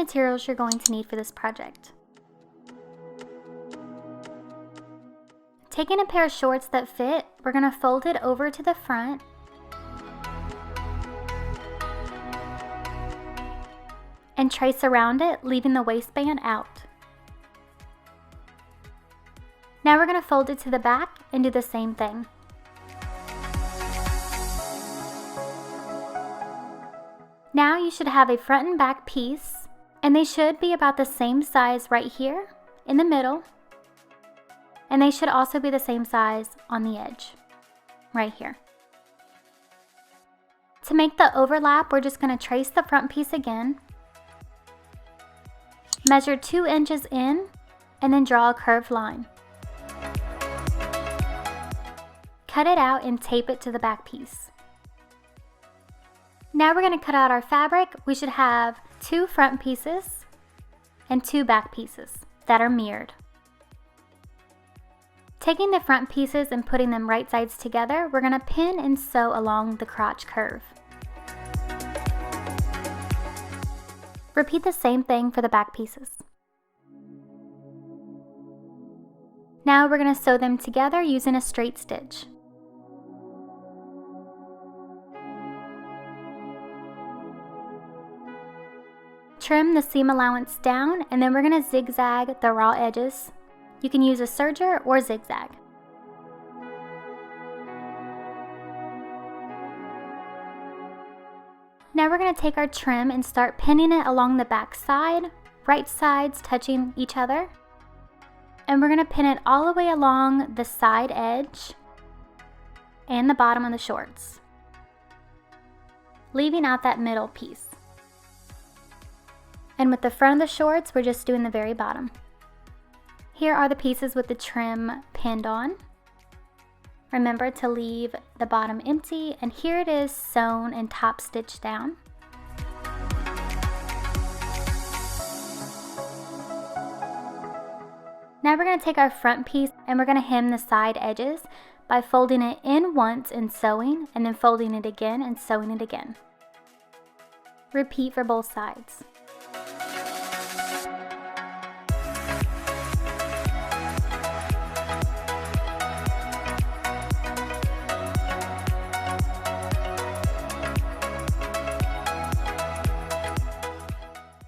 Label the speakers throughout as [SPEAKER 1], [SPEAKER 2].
[SPEAKER 1] materials you're going to need for this project. Taking a pair of shorts that fit, we're going to fold it over to the front and trace around it, leaving the waistband out. Now we're going to fold it to the back and do the same thing. Now you should have a front and back piece, and they should be about the same size right here in the middle, and they should also be the same size on the edge, right here. To make the overlap, we're just going to trace the front piece again, measure 2 inches in, and then draw a curved line. Cut it out and tape it to the back piece. Now we're going to cut out our fabric. We should have 2 front pieces and 2 back pieces that are mirrored. Taking the front pieces and putting them right sides together, we're going to pin and sew along the crotch curve. Repeat the same thing for the back pieces. Now we're going to sew them together using a straight stitch. Trim the seam allowance down, and then we're going to zigzag the raw edges. You can use a serger or zigzag. Now we're going to take our trim and start pinning it along the back side, right sides touching each other. And we're going to pin it all the way along the side edge and the bottom of the shorts, leaving out that middle piece. And with the front of the shorts, we're just doing the very bottom. Here are the pieces with the trim pinned on. Remember to leave the bottom empty, and here it is sewn and top stitched down. Now we're going to take our front piece and we're going to hem the side edges by folding it in once and sewing, and then folding it again and sewing it again. Repeat for both sides.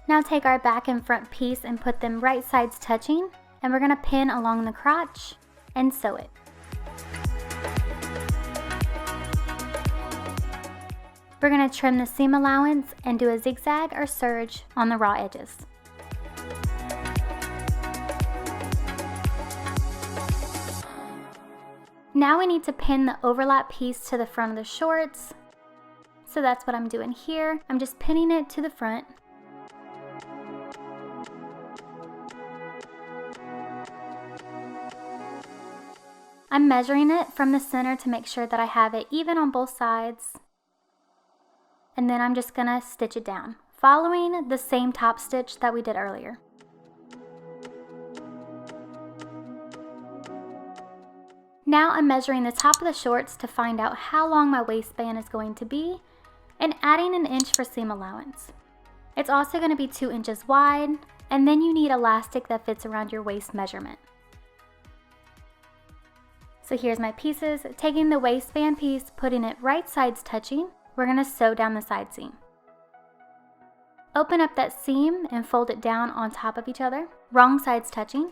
[SPEAKER 1] Now take our back and front piece and put them right sides touching, and we're going to pin along the crotch and sew it. We're going to trim the seam allowance and do a zigzag or serge on the raw edges. Now we need to pin the overlap piece to the front of the shorts. So that's what I'm doing here. I'm just pinning it to the front. I'm measuring it from the center to make sure that I have it even on both sides. And then I'm just gonna stitch it down, following the same top stitch that we did earlier. Now I'm measuring the top of the shorts to find out how long my waistband is going to be, and adding an inch for seam allowance. It's also going to be 2 inches wide, and then you need elastic that fits around your waist measurement. So here's my pieces. Taking the waistband piece, putting it right sides touching, we're going to sew down the side seam. Open up that seam and fold it down on top of each other, wrong sides touching,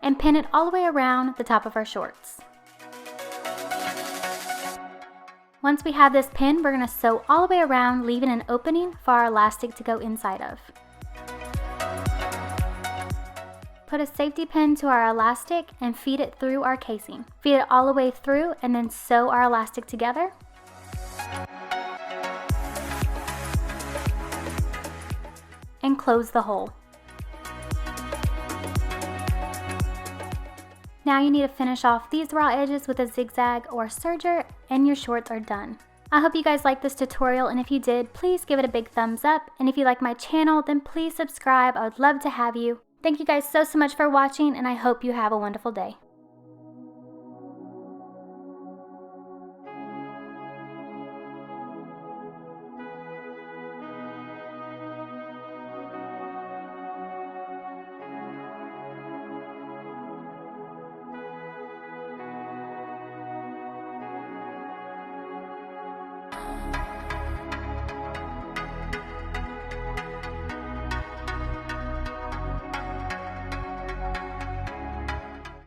[SPEAKER 1] and pin it all the way around the top of our shorts. Once we have this pin, we're going to sew all the way around, leaving an opening for our elastic to go inside of. Put a safety pin to our elastic and feed it through our casing. Feed it all the way through and then sew our elastic together. And close the hole. Now you need to finish off these raw edges with a zigzag or serger, and your shorts are done. I hope you guys liked this tutorial, and if you did, please give it a big thumbs up. And if you like my channel, then please subscribe. I would love to have you. Thank you guys so much for watching, and I hope you have a wonderful day.